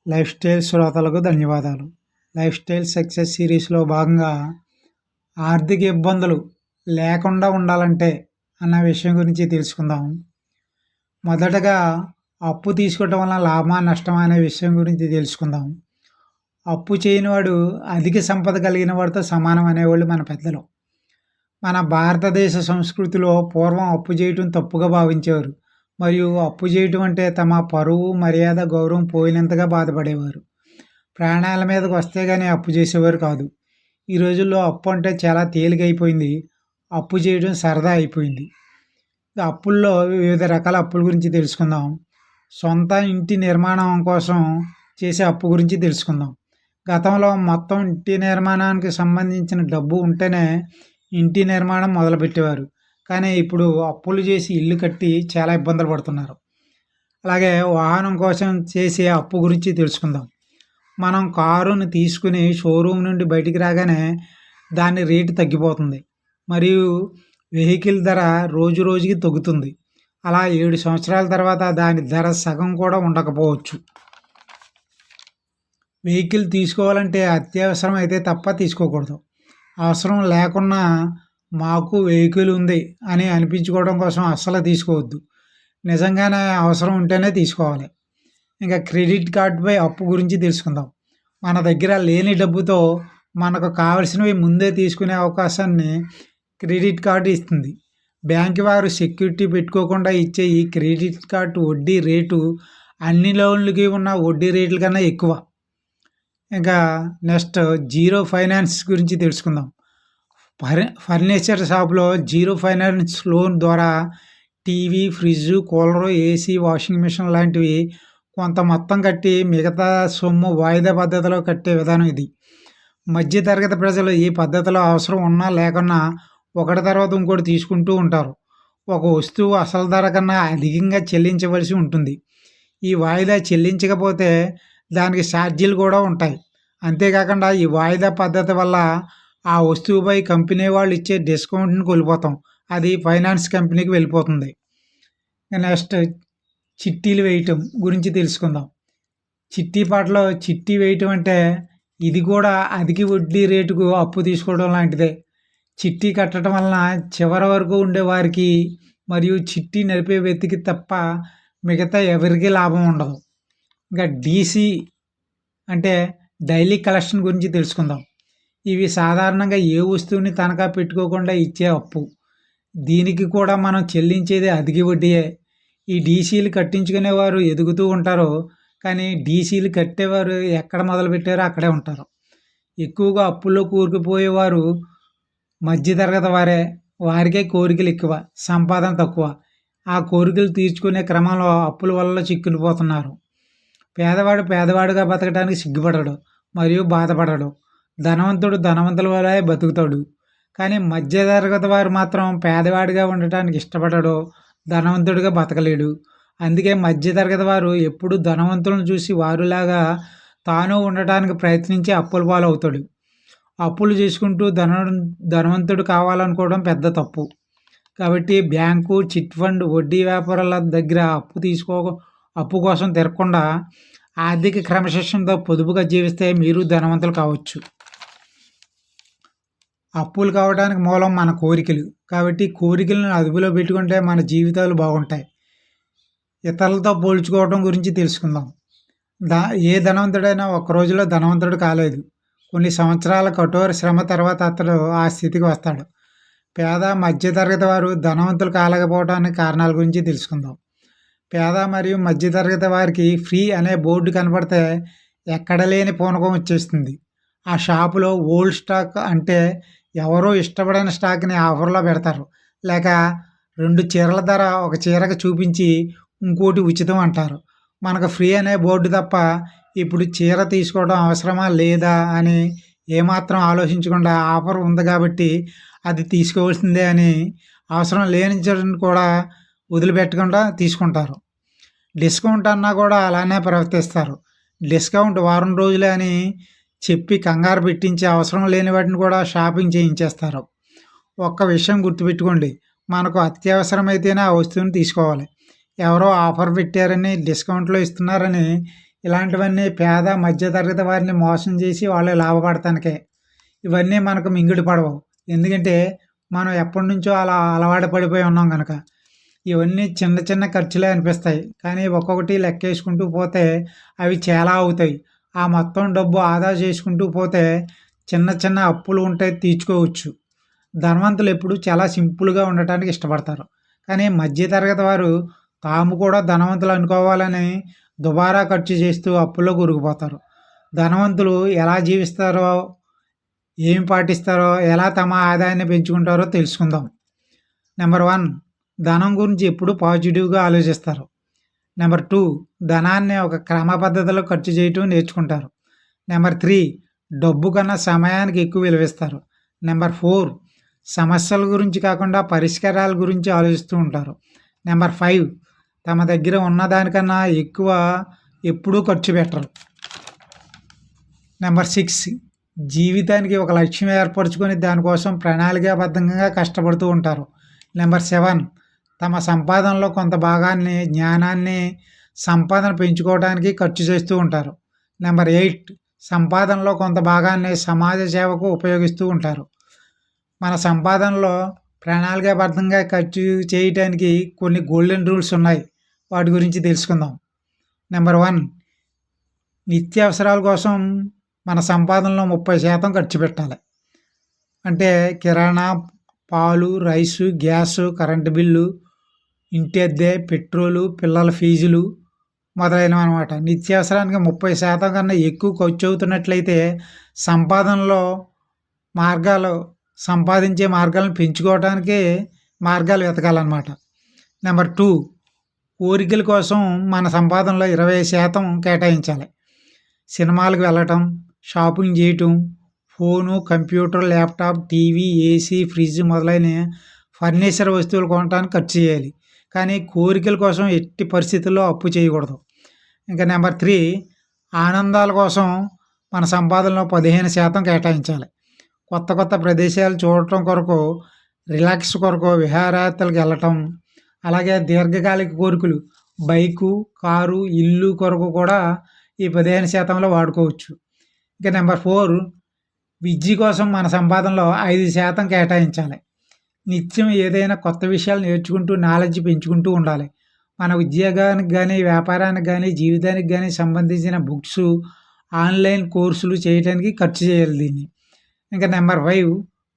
Life style శ్రోతలకు ధన్యవాదాలు. Life style success సిరీస్‌లో భాగంగా ఆర్థిక ఇబ్బందులు లేకుండా ఉండాలంటే అన్న విషయం గురించి తెలుసుకుందాం. మొదటగా అప్పు తీసుకోవటం వలన లాభమా? నష్టమా? అనే విషయం గురించి తెలుసుకుందాం. అప్పు చేయనివాడు అధిక సంపద కలిగిన వాడితో సమానం అనేవాళ్ళు మన పెద్దలు. మన భారతదేశ సంస్కృతిలో పూర్వం అప్పు చేయటం తప్పుగా భావించేవారు. మరియు అప్పు చేయటం అంటే తమ పరువు, మర్యాద, గౌరవం పోయినంతగా బాధపడేవారు. ప్రాణాల మీదకి వస్తే గానీ అప్పు చేసేవారు కాదు. ఈ రోజుల్లో అప్పు అంటే చాలా తేలికైపోయింది. అప్పు చేయడం సరదా అయిపోయింది. అప్పుల్లో వివిధ రకాల అప్పుల గురించి తెలుసుకుందాం. సొంత ఇంటి నిర్మాణం కోసం చేసే అప్పు గురించి తెలుసుకుందాం. గతంలో మొత్తం ఇంటి నిర్మాణానికి సంబంధించిన డబ్బు ఉంటేనే ఇంటి నిర్మాణం మొదలుపెట్టేవారు. కానీ ఇప్పుడు అప్పులు చేసి ఇల్లు కట్టి చాలా ఇబ్బందులు పడుతున్నారు. అలాగే వాహనం కోసం చేసే అప్పు గురించి తెలుసుకుందాం. మనం కారుని తీసుకుని షోరూమ్ నుండి బయటికి రాగానే దాని రేటు తగ్గిపోతుంది. మరియు వెహికల్ ధర రోజు రోజుకి తగ్గుతుంది. అలా 7 సంవత్సరాల తర్వాత దాని ధర సగం కూడా ఉండకపోవచ్చు. వెహికల్ తీసుకోవాలంటే అత్యవసరం అయితే తప్ప తీసుకోకూడదు. అవసరం లేకున్నా మాకు వెహికల్ ఉంది అని అనిపించుకోవడం కోసం అస్సలు తీసుకోవద్దు. నిజంగానే అవసరం ఉంటేనే తీసుకోవాలి. ఇంకా క్రెడిట్ కార్డ్పై అప్పు గురించి తెలుసుకుందాం. మన దగ్గర లేని డబ్బుతో మనకు కావలసినవి ముందే తీసుకునే అవకాశాన్ని క్రెడిట్ కార్డు ఇస్తుంది. బ్యాంకు వారు సెక్యూరిటీ పెట్టుకోకుండా ఇచ్చే ఈ క్రెడిట్ కార్డు వడ్డీ రేటు అన్ని లోన్లకి ఉన్న వడ్డీ రేట్ల కన్నా ఎక్కువ. ఇంకా నెక్స్ట్ జీరో ఫైనాన్స్ గురించి తెలుసుకుందాం. ఫర్నిచర్ షాప్లో జీరో ఫైనాన్స్ లోన్ ద్వారా TV, fridge, cooler, AC, washing machine లాంటివి కొంత మొత్తం కట్టి మిగతా సొమ్ము వాయిదా పద్ధతిలో కట్టే విధానం ఇది. మధ్యతరగతి ప్రజలు ఈ పద్ధతిలో అవసరం ఉన్నా లేకున్నా ఒకటి తర్వాత ఇంకోటి తీసుకుంటూ ఉంటారు. ఒక వస్తువు అసలు ధర కన్నా అధికంగా చెల్లించవలసి ఉంటుంది. ఈ వాయిదా చెల్లించకపోతే దానికి ఛార్జీలు కూడా ఉంటాయి. అంతేకాకుండా ఈ వాయిదా పద్ధతి వల్ల ఆ వస్తువుపై కంపెనీ వాళ్ళు ఇచ్చే డిస్కౌంట్ని కోల్పోతాం. అది ఫైనాన్స్ కంపెనీకి వెళ్ళిపోతుంది. నెక్స్ట్ చిట్టీలు వేయటం గురించి తెలుసుకుందాం. చిట్టి వేయటం అంటే ఇది కూడా అధిక వడ్డీ రేటుకు అప్పు తీసుకోవడం లాంటిదే. చిట్టి కట్టడం వలన చివరి వరకు ఉండేవారికి మరియు చిట్టి నడిపే వ్యక్తికి తప్ప మిగతా ఎవరికీ లాభం ఉండదు. ఇంకా డీసీ అంటే డైలీ కలెక్షన్ గురించి తెలుసుకుందాం. ఇవి సాధారణంగా ఏ వస్తువుని తనఖా పెట్టుకోకుండా ఇచ్చే అప్పు. దీనికి కూడా మనం చెల్లించేది అధిక వడ్డీయే. ఈ డీసీలు కట్టించుకునేవారు ఎదుగుతూ ఉంటారు. కానీ డీసీలు కట్టేవారు ఎక్కడ మొదలుపెట్టారో అక్కడే ఉంటారు. ఎక్కువగా అప్పుల్లో కూరుకుపోయేవారు మధ్యతరగతి వారే. వారికే కోరికలు ఎక్కువ, సంపాదన తక్కువ. ఆ కోరికలు తీర్చుకునే క్రమంలో అప్పుల వల్ల చిక్కుకుపోతున్నారు. పేదవాడు పేదవాడుగా బతకడానికి సిగ్గుపడడు మరియు బాధపడడు. ధనవంతుడు ధనవంతుల వలె బతుకుతాడు. కానీ మధ్యతరగతి వారు మాత్రం పేదవాడిగా ఉండటానికి ఇష్టపడడు, ధనవంతుడిగా బతకలేడు. అందుకే మధ్యతరగతి వారు ఎప్పుడు ధనవంతులను చూసి వారులాగా తాను ఉండటానికి ప్రయత్నించి అప్పుల పాలవుతాడు. అప్పులు చేసుకుంటూ ధనవంతుడు కావాలనుకోవడం పెద్ద తప్పు. కాబట్టి బ్యాంకు, చిట్ ఫండ్, వడ్డీ వ్యాపారాల దగ్గర అప్పు కోసం తిరగకుండా ఆర్థిక క్రమశిక్షణతో పొదుపుగా జీవిస్తే మీరు ధనవంతులు కావచ్చు. అప్పులు కావడానికి మూలం మన కోరికలు. కాబట్టి కోరికలను అదుపులో పెట్టుకుంటే మన జీవితాలు బాగుంటాయి. ఇతరులతో పోల్చుకోవడం గురించి తెలుసుకుందాం. ఏ ధనవంతుడైనా ఒక్క రోజులో ధనవంతుడు కాలేదు. కొన్ని సంవత్సరాల కఠోర శ్రమ తర్వాత అతడు ఆ స్థితికి వస్తాడు. పేద, మధ్యతరగతి వారు ధనవంతులు కాలేకపోవడానికి కారణాల గురించి తెలుసుకుందాం. పేద మరియు మధ్యతరగతి వారికి ఫ్రీ అనే బోర్డు కనపడితే ఎక్కడ లేని పూనకం వచ్చేస్తుంది. ఆ షాపులో ఓల్డ్ స్టాక్ అంటే ఎవరో ఇష్టపడిన స్టాక్ని ఆఫర్లో పెడతారు. లేక 2 చీరల ధర ఒక చీరకు చూపించి ఇంకోటి ఉచితం అంటారు. మనకు ఫ్రీ అనే బోర్డు తప్ప ఇప్పుడు చీర తీసుకోవడం అవసరమా లేదా అని ఏమాత్రం ఆలోచించకుండా ఆఫర్ ఉంది కాబట్టి అది తీసుకోవాల్సిందే అని అవసరం లేని చోటుని కూడా వదిలిపెట్టకుండా తీసుకుంటారు. డిస్కౌంట్ అన్నా కూడా అలానే ప్రవర్తిస్తారు. డిస్కౌంట్ వారం రోజులే అని చెప్పి కంగారు పెట్టించి అవసరం లేని వాటిని కూడా షాపింగ్ చేయించేస్తారు. ఒక్క విషయం గుర్తుపెట్టుకోండి, మనకు అత్యవసరమైతేనే ఆ వస్తువుని తీసుకోవాలి. ఎవరో ఆఫర్ పెట్టారని, డిస్కౌంట్లో ఇస్తున్నారని ఇలాంటివన్నీ పేద మధ్యతరగతి వారిని మోసం చేసి వాళ్ళు లాభపడటానికే. ఇవన్నీ మనకు మింగుడు పడవు. ఎందుకంటే మనం ఎప్పటినుంచో అలా అలవాటు పడిపోయి ఉన్నాం గనక. ఇవన్నీ చిన్న చిన్న ఖర్చులే అనిపిస్తాయి. కానీ ఒక్కొక్కటి లెక్కేసుకుంటూ పోతే అవి చాలా అవుతాయి. ఆ మొత్తం డబ్బు ఆదా చేసుకుంటూ పోతే చిన్న చిన్న అప్పులు ఉంటే తీర్చుకోవచ్చు. ధనవంతులు ఎప్పుడు చాలా సింపుల్‌గా ఉండటానికి ఇష్టపడతారు. కానీ మధ్య తరగతి వారు తాము కూడా ధనవంతులు అనుకోవాలని దుబారా ఖర్చు చేస్తూ అప్పుల్లో కూరుకుపోతారు. ధనవంతులు ఎలా జీవిస్తారో, ఏం పాటిస్తారో, ఎలా తమ ఆదాయాన్ని పెంచుకుంటారో తెలుసుకుందాం. నెంబర్ 1, ధనం గురించి ఎప్పుడు పాజిటివ్‌గా ఆలోచిస్తారు. నెంబర్ 2, ధనాన్ని ఒక క్రమ పద్ధతిలో ఖర్చు చేయటం నేర్చుకుంటారు. నెంబర్ 3, డబ్బు కన్నా సమయానికి ఎక్కువ విలువిస్తారు. నెంబర్ 4, సమస్యల గురించి కాకుండా పరిష్కారాల గురించి ఆలోచిస్తూ ఉంటారు. నెంబర్ 5, తమ దగ్గర ఉన్నదానికన్నా ఎక్కువ ఎప్పుడూ ఖర్చు పెట్టరు. నెంబర్ 6, జీవితానికి ఒక లక్ష్యం ఏర్పరచుకొని దానికోసం ప్రణాళికాబద్ధంగా కష్టపడుతూ ఉంటారు. నెంబర్ 7, తమ సంపాదనలో కొంత భాగాన్ని జ్ఞానాన్ని, సంపాదన పెంచుకోవడానికి ఖర్చు చేస్తూ ఉంటారు. నెంబర్ 8, సంపాదనలో కొంత భాగాన్ని సమాజ సేవకు ఉపయోగిస్తూ ఉంటారు. మన సంపాదనలో ప్రణాళికాబద్ధంగా ఖర్చు చేయటానికి కొన్ని గోల్డెన్ రూల్స్ ఉన్నాయి. వాటి గురించి తెలుసుకుందాం. నెంబర్ 1, నిత్యావసరాల కోసం మన సంపాదనలో 30% ఖర్చు పెట్టాలి. అంటే కిరాణా, పాలు, రైసు, గ్యాసు, కరెంటు బిల్లు, ఇంటి అద్దె, పెట్రోలు, పిల్లల ఫీజులు మొదలైనవి అనమాట. నిత్యావసరానికి 30% కన్నా ఎక్కువ ఖర్చు అవుతున్నట్లయితే సంపాదించే మార్గాలను పెంచుకోవడానికి మార్గాలు వెతకాలన్నమాట. నెంబర్ 2, కోరికల కోసం మన సంపాదనలో 20% కేటాయించాలి. సినిమాలకు వెళ్ళటం, షాపింగ్ చేయటం, phone, computer, laptop, TV, AC, fridge మొదలైన ఫర్నిచర్ వస్తువులు కొనడానికి ఖర్చు చేయాలి. కానీ కోరికల కోసం ఎట్టి పరిస్థితుల్లో అప్పు చేయకూడదు. ఇంకా నెంబర్ 3, ఆనందాల కోసం మన సంపాదనలో 15% కేటాయించాలి. కొత్త కొత్త ప్రదేశాలు చూడటం కొరకు, రిలాక్స్ కొరకు విహారయాత్రలకు వెళ్ళటం, అలాగే దీర్ఘకాలిక కోరికలు బైకు, కారు, ఇల్లు కొరకు కూడా ఈ 15%లో వాడుకోవచ్చు. ఇక నెంబర్ 4, విద్య కోసం మన సంపాదనలో 5% కేటాయించాలి. నిత్యం ఏదైనా కొత్త విషయాలు నేర్చుకుంటూ నాలెడ్జ్ పెంచుకుంటూ ఉండాలి. మన ఉద్యోగానికి కానీ, వ్యాపారానికి కానీ, జీవితానికి కానీ సంబంధించిన బుక్స్, ఆన్లైన్ కోర్సులు చేయడానికి ఖర్చు చేయాలి దీన్ని. ఇంకా నెంబర్ 5,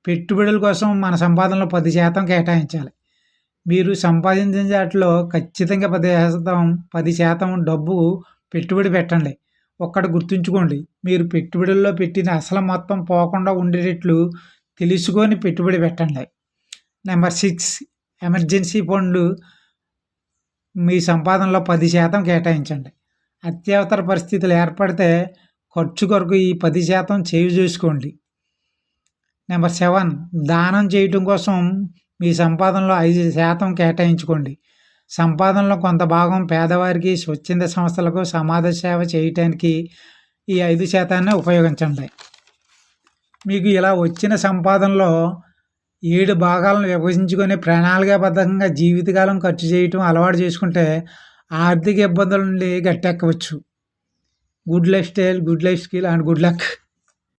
పెట్టుబడుల కోసం మన సంపాదనలో 10% కేటాయించాలి. మీరు సంపాదించిన వాటిలో ఖచ్చితంగా 10% డబ్బు పెట్టుబడి పెట్టండి. ఒక్కటి గుర్తుంచుకోండి, మీరు పెట్టుబడుల్లో పెట్టిన అసలు మొత్తం పోకుండా ఉండేటట్లు తెలుసుకొని పెట్టుబడి పెట్టండి. నెంబర్ 6, ఎమర్జెన్సీ ఫండ్లు మీ సంపాదనలో 10% కేటాయించండి. అత్యవసర పరిస్థితులు ఏర్పడితే ఖర్చు కొరకు ఈ 10% సేవ్ చేసుకోండి. నెంబర్ 7, దానం చేయటం కోసం మీ సంపాదనలో 5% కేటాయించుకోండి. సంపాదనలో కొంత భాగం పేదవారికి, స్వచ్ఛంద సంస్థలకు, సమాజ సేవ చేయటానికి ఈ 5% ఉపయోగించండి. మీకు ఇలా వచ్చిన సంపాదనలో 7 భాగాలను విభజించుకొని ప్రణాళికాబద్ధంగా జీవితకాలం ఖర్చు చేయటం అలవాటు చేసుకుంటే ఆర్థిక ఇబ్బందుల నుండి గట్టెక్కవచ్చు. Good lifestyle, good life skill and good luck.